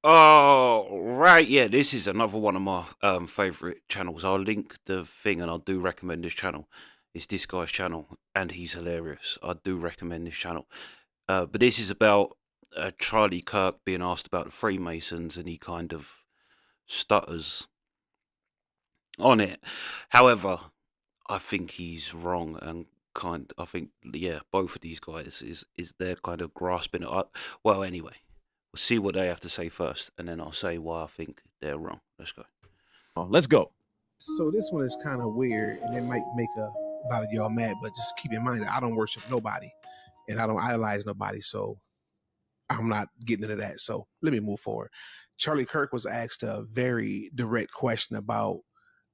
Oh, right. Yeah, this is another one of my favorite channels. I'll link the thing and I do recommend this channel. It's this guy's channel and he's hilarious. I do recommend this channel. But this is about Charlie Kirk being asked about the Freemasons and he kind of stutters on it. However, I think he's wrong and I think, yeah, both of these guys is they're kind of grasping it up. Well, anyway, we'll see what they have to say first, and then I'll say why I think they're wrong. Let's go. Let's go. So this one is kind of weird, and it might make a lot of y'all mad, but just keep in mind that I don't worship nobody, and I don't idolize nobody, so I'm not getting into that. So let me move forward. Charlie Kirk was asked a very direct question about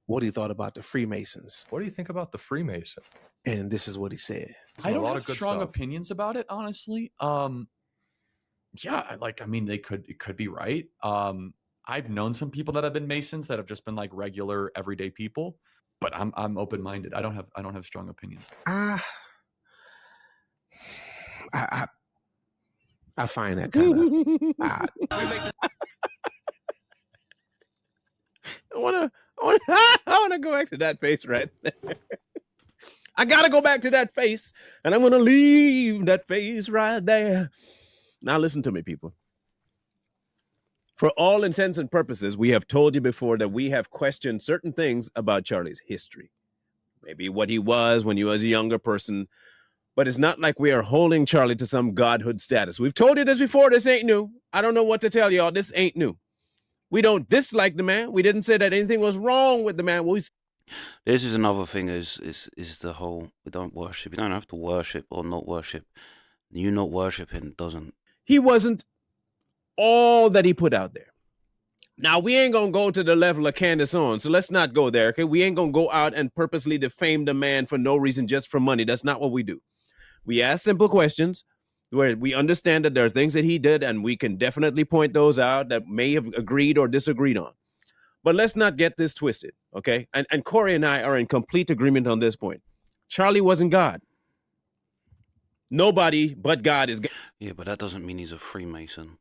what he thought about the Freemasons. What do you think about the Freemason? And this is what he said. I don't have strong opinions about it, honestly. Yeah, like, I mean, it could be right. I've known some people that have been Masons that have just been like regular everyday people, but I'm open-minded. I don't have strong opinions. I find that kind of odd. I wanna go back to that face right there. I gotta go back to that face, and I'm gonna leave that face right there. Now listen to me, people. For all intents and purposes, we have told you before that we have questioned certain things about Charlie's history. Maybe what he was when he was a younger person, but it's not like we are holding Charlie to some godhood status. We've told you this before. This ain't new. I don't know what to tell y'all. This ain't new. We don't dislike the man. We didn't say that anything was wrong with the man. This is another thing is the whole, we don't worship. You don't have to worship or not worship. You not worshiping doesn't. He wasn't all that he put out there. Now, we ain't going to go to the level of Candace on, so let's not go there, okay? We ain't going to go out and purposely defame the man for no reason, just for money. That's not what we do. We ask simple questions where we understand that there are things that he did, and we can definitely point those out that may have agreed or disagreed on. But let's not get this twisted, okay? And Corey and I are in complete agreement on this point. Charlie wasn't God. Nobody but God is God. Yeah, but that doesn't mean he's a Freemason.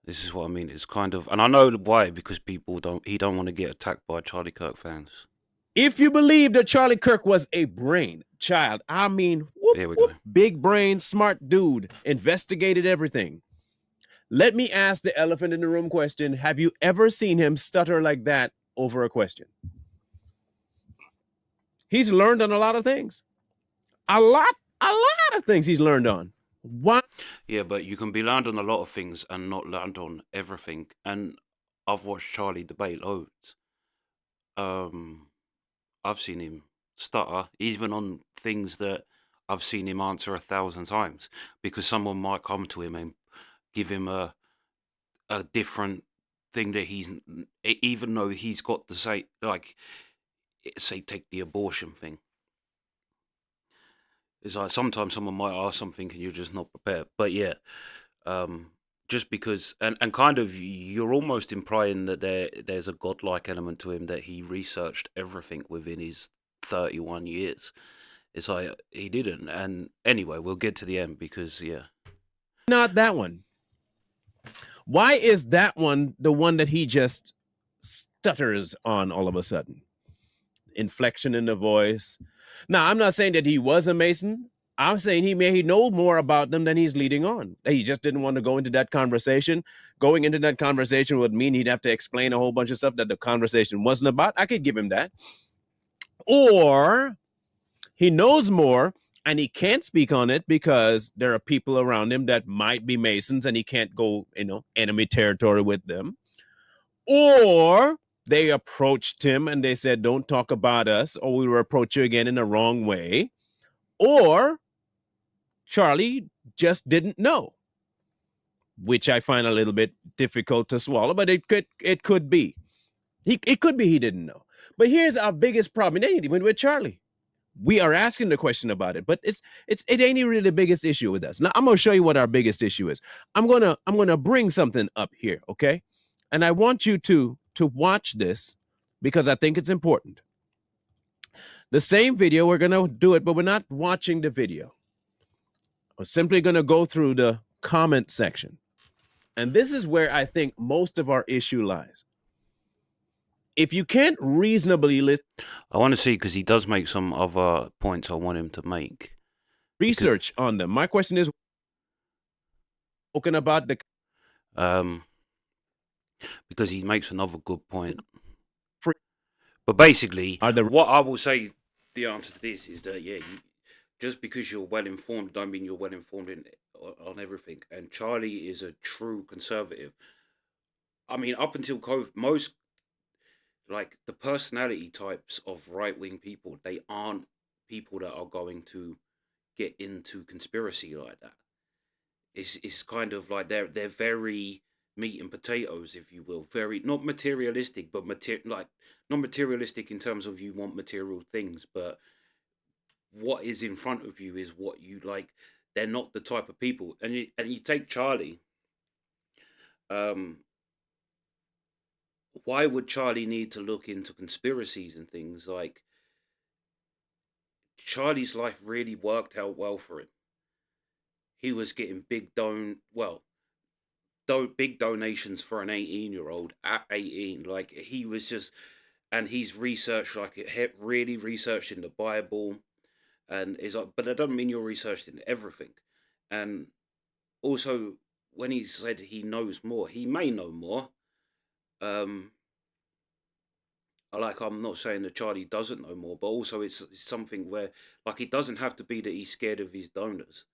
This is what I mean. It's kind of, and I know why, because he don't want to get attacked by Charlie Kirk fans. If you believe that Charlie Kirk was a brain child, I mean, big brain, smart dude, investigated everything. Let me ask the elephant in the room question. Have you ever seen him stutter like that over a question? He's learned on a lot of things. A lot of things he's learned on. What? Yeah, but you can be learned on a lot of things and not learned on everything. And I've watched Charlie debate loads. I've seen him stutter, even on things that I've seen him answer 1,000 times, because someone might come to him and give him a different thing that even though he's got to say, like, say, take the abortion thing. It's like sometimes someone might ask something and you're just not prepared. But yeah, just because, and kind of, you're almost implying that there's a godlike element to him, that he researched everything within his 31 years. It's like he didn't. And anyway, we'll get to the end because, yeah. Not that one. Why is that one the one that he just stutters on all of a sudden? Inflection in the voice. Now, I'm not saying that he was a Mason. I'm saying he knows more about them than he's leading on. He just didn't want to go into that conversation. Going into that conversation would mean he'd have to explain a whole bunch of stuff that the conversation wasn't about. I could give him that. Or he knows more and he can't speak on it because there are people around him that might be Masons and he can't go, enemy territory with them. Or they approached him and they said, don't talk about us or we will approach you again in the wrong way. Or Charlie just didn't know, which I find a little bit difficult to swallow, but it could be. It could be he didn't know. But here's our biggest problem. It ain't even with Charlie. We are asking the question about it, but it ain't really the biggest issue with us. Now I'm gonna show you what our biggest issue is. I'm gonna bring something up here, okay? And I want you to watch this because I think it's important. The same video, we're gonna do it, but we're not watching the video. We're simply gonna go through the comment section. And this is where I think most of our issue lies. If you can't reasonably list I want to see, because he does make some other points I want him to make. research on them, my question is spoken about the Um, because he makes another good point. free But basically, are the what I will say, the answer to this is that just because you're well informed, don't mean you're well informed on everything. And Charlie is a true conservative. I mean, up until COVID, most like the personality types of right wing people, they aren't people that are going to get into conspiracy like that. It's kind of like they're very meat and potatoes, if you will, very not materialistic, but like not materialistic in terms of you want material things, but what is in front of you is what you like. They're not the type of people, and you take Charlie. Um, why would Charlie need to look into conspiracies and things like? Charlie's life really worked out well for him. He was getting big donations for an 18-year-old at 18. Like he was just, and he's researched like really researched in the Bible, and is like, but that doesn't mean you're researched in everything. And also, when he said he knows more, he may know more. Um, I'm not saying that Charlie doesn't know more, but also it's something where like it doesn't have to be that he's scared of his donors.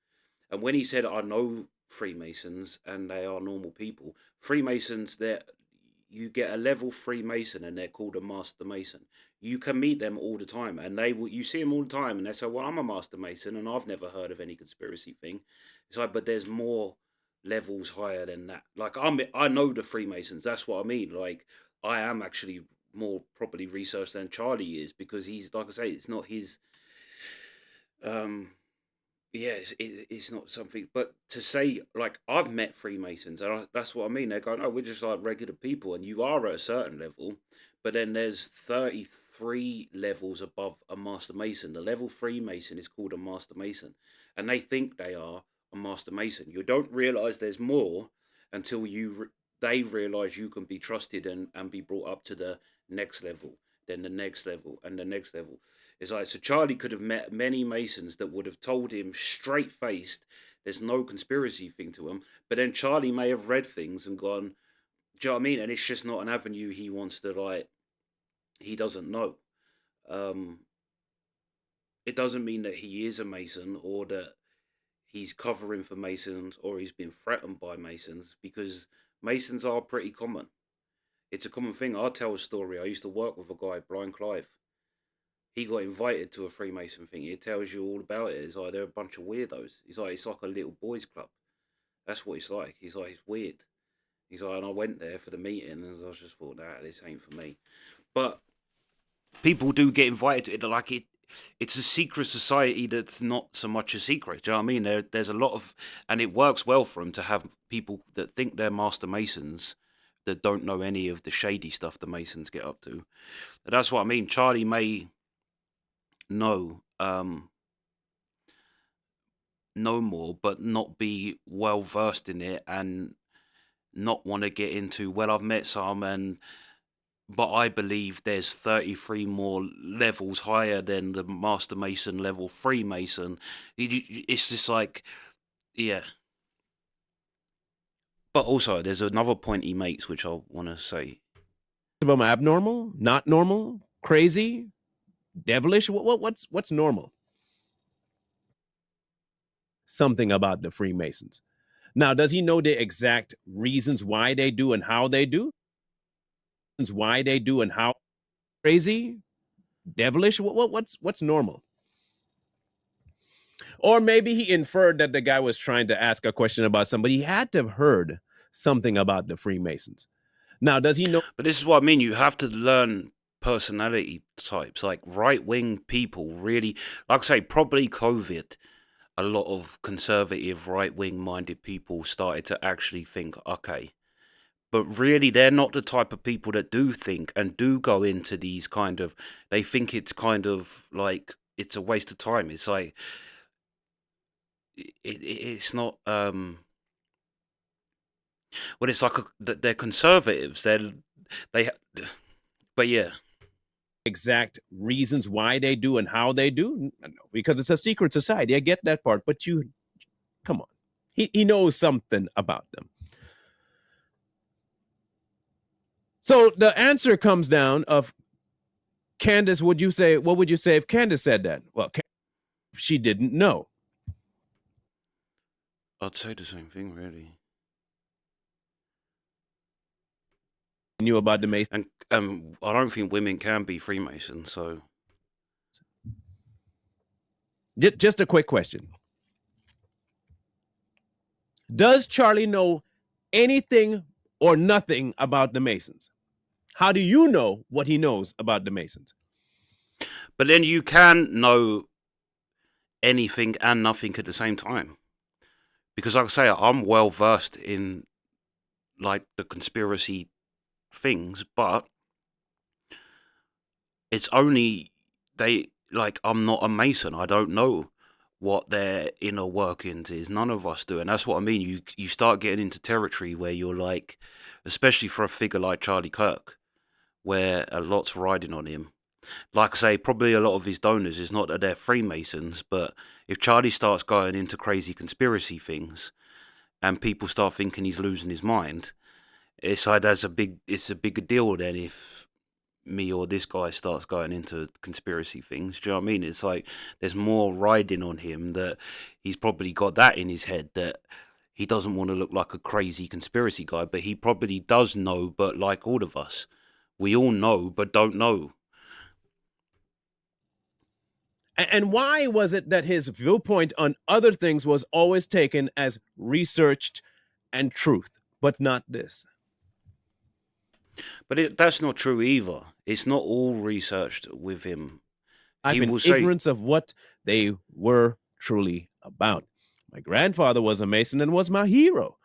And when he said, "I know Freemasons and they are normal people," Freemasons, you get a level Freemason and they're called a Master Mason. You can meet them all the time, and you see them all the time, and they say, "Well, I'm a Master Mason, and I've never heard of any conspiracy thing." It's like, but there's more levels higher than that. Like I know the Freemasons. That's what I mean. Like I am actually more properly researched than Charlie is because he's like I say, it's not his. Um, yeah, it's not something, but to say like I've met Freemasons, and that's what I mean. They're going, "Oh, we're just like regular people," and you are at a certain level, but then there's 33 levels above a Master Mason. The level Freemason is called a Master Mason, and they think they are a Master Mason. You don't realize there's more until they realize you can be trusted and be brought up to the next level, then the next level, and the next level. It's like, so Charlie could have met many Masons that would have told him straight faced there's no conspiracy thing to him. But then Charlie may have read things and gone, do you know what I mean? And it's just not an avenue he wants to like, he doesn't know. Um, it doesn't mean that he is a Mason or that he's covering for Masons or he's been threatened by Masons because Masons are pretty common. It's a common thing. I'll tell a story. I used to work with a guy, Blind Clive. He got invited to a Freemason thing. He tells you all about it. He's like, they're a bunch of weirdos. He's like, it's like a little boys' club. That's what it's like. He's like, it's weird. He's like, and I went there for the meeting, and I just thought, nah, this ain't for me. But people do get invited to it. Like it's a secret society that's not so much a secret. Do you know what I mean? There's a lot of, and it works well for them to have people that think they're Master Masons that don't know any of the shady stuff the Masons get up to. That's what I mean. Charlie may know know more, but not be well versed in it and not want to get into, well, I've met some, and but I believe there's 33 more levels higher than the Master Mason level Freemason. It's just like, yeah. But also, there's another point he makes which I want to say. of them abnormal, not normal, crazy, devilish. What's normal? Something about the Freemasons. Now, does he know the exact reasons why they do and how they do? Why they do and how crazy, devilish? What's normal? Or maybe he inferred that the guy was trying to ask a question about somebody. He had to have heard something about the Freemasons. Now, does he know? But this is what I mean. You have to learn personality types. Like right wing people really, like I say, probably COVID. A lot of conservative, right wing minded people started to actually think, okay, but really they're not the type of people that do think and do go into these kind of, they think it's kind of like it's a waste of time. It's like it's not Well, it's like they're conservatives. They, but yeah, exact reasons why they do and how they do? No, because it's a secret society. I get that part, but come on. He knows something about them. So the answer comes down of Candace. What would you say if Candace said that? Well, she didn't know. I'd say the same thing, really. Knew about the Mason. And I don't think women can be Freemasons. So Just a quick question. Does Charlie know anything or nothing about the Masons? How do you know what he knows about the Masons? but then you can know anything and nothing at the same time, because like I say, I'm well versed in like the conspiracy things, but it's only I'm not a Mason. I don't know what their inner workings is. None of us do, and that's what I mean. You start getting into territory where you're like, especially for a figure like Charlie Kirk, where a lot's riding on him. Like I say, probably a lot of his donors is not that they're Freemasons, but if Charlie starts going into crazy conspiracy things and people start thinking he's losing his mind, it's like it's a bigger deal than if me or this guy starts going into conspiracy things. Do you know what I mean? It's like there's more riding on him, that he's probably got that in his head, that he doesn't want to look like a crazy conspiracy guy, but he probably does know. But like all of us, we all know but don't know. And why was it that his viewpoint on other things was always taken as researched and truth, but not this? But that's not true either. It's not all researched with him. I've been ignorance of what they were truly about. My grandfather was a Mason and was my hero.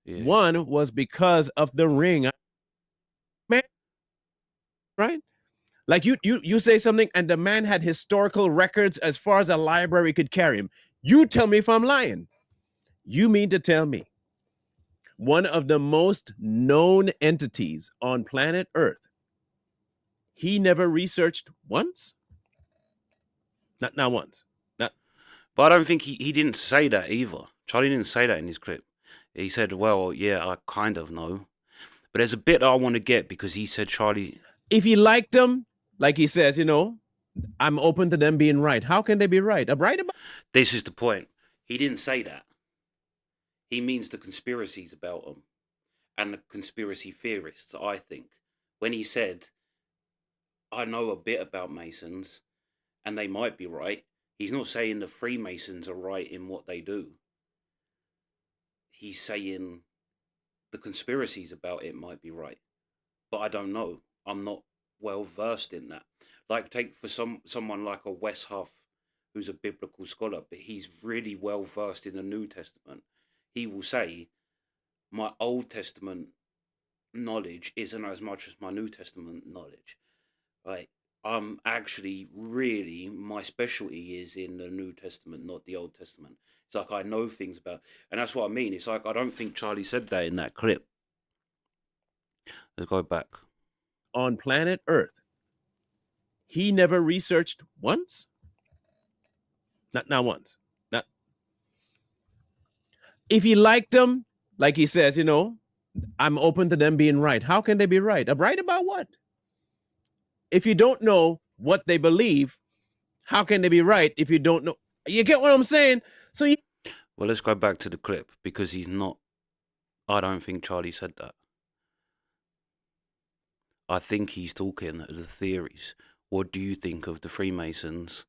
Yeah. One was because of the ring. Man, right? Like you say something and the man had historical records as far as a library could carry him. You tell me if I'm lying. You mean to tell me one of the most known entities on planet Earth, he never researched once? Not once. But I don't think he didn't say that either. Charlie didn't say that in his clip. He said, well, yeah, I kind of know. But there's a bit that I want to get, because he said Charlie... If he liked them, like he says, I'm open to them being right. How can they be right? I'm right about... This is the point. He didn't say that. He means the conspiracies about them and the conspiracy theorists, I think. When he said, I know a bit about Masons and they might be right, he's not saying the Freemasons are right in what they do. He's saying the conspiracies about it might be right. But I don't know. I'm not well versed in that. Like, take for someone like a Wes Huff, who's a biblical scholar, but he's really well versed in the New Testament. He will say, my Old Testament knowledge isn't as much as my New Testament knowledge. Like, I'm actually really, my specialty is in the New Testament, not the Old Testament. It's like I know things about, and that's what I mean. It's like I don't think Charlie said that in that clip. Let's go back. On planet Earth, he never researched once? Not once. Not. If he liked them, like he says, I'm open to them being right. How can they be right? Right about what? If you don't know what they believe, how can they be right if you don't know? You get what I'm saying? Well, let's go back to the clip, because he's not... I don't think Charlie said that. I think he's talking the theories. What do you think of the Freemasons?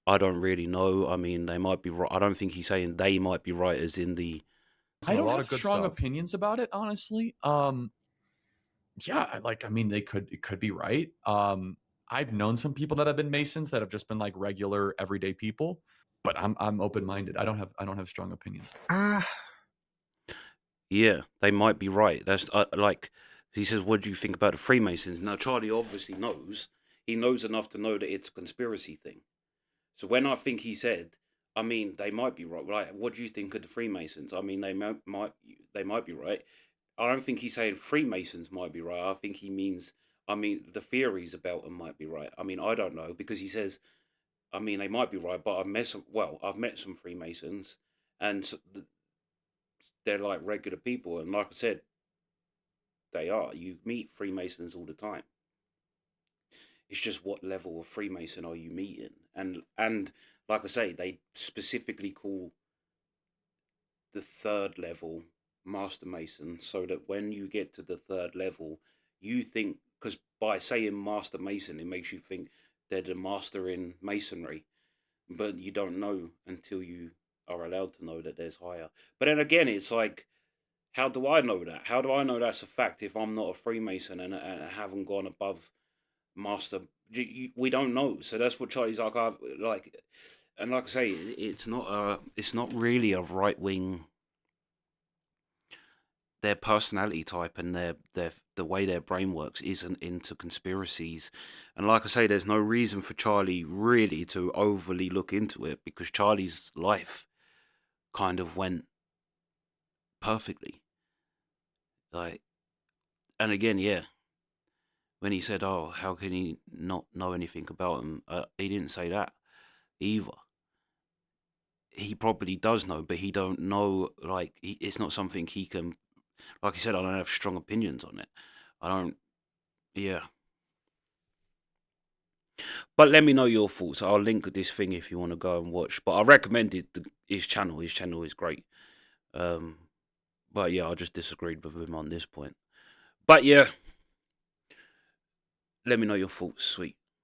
I don't really know. I mean, they might be right. I don't think he's saying they might be right as in the... I don't have strong opinions about it, honestly. Yeah, it could be right. I've known some people that have been Masons that have just been like regular everyday people, but I'm open-minded. I don't have strong opinions. Yeah, they might be right. That's like he says, what do you think about the Freemasons? Now, Charlie obviously knows. He knows enough to know that it's a conspiracy thing. So when I think he said, I mean, they might be right. Right? What do you think of the Freemasons? I mean, they might be right. I don't think he's saying Freemasons might be right. I think he means, I mean, the theories about them might be right. I mean, I don't know because he says, I mean, they might be right, but I've met some Freemasons, and they're like regular people, and like I said, they are. You meet Freemasons all the time. It's just what level of Freemason are you meeting, and like I say, they specifically call the third level Master Mason, so that when you get to the third level, you think, because by saying Master Mason, it makes you think they're the master in Masonry, but you don't know until you are allowed to know that there's higher. But then again, it's like, how do I know that? How do I know that's a fact if I'm not a Freemason and I haven't gone above Master? We don't know. So that's what Charlie's like. I've like, and like I say, it's not really a right wing. Their personality type and their the way their brain works isn't into conspiracies, and like I say, there's no reason for Charlie really to overly look into it because Charlie's life kind of went perfectly. Like, and again, yeah, when he said, "Oh, how can he not know anything about him?" He didn't say that either. He probably does know, but he don't know. Like, it's not something he can. Like he said, I don't have strong opinions on it. I don't. Yeah. But let me know your thoughts. I'll link this thing if you want to go and watch. But I recommended his channel. His channel is great. Um, but yeah, I just disagreed with him on this point. But yeah, let me know your thoughts. Sweet.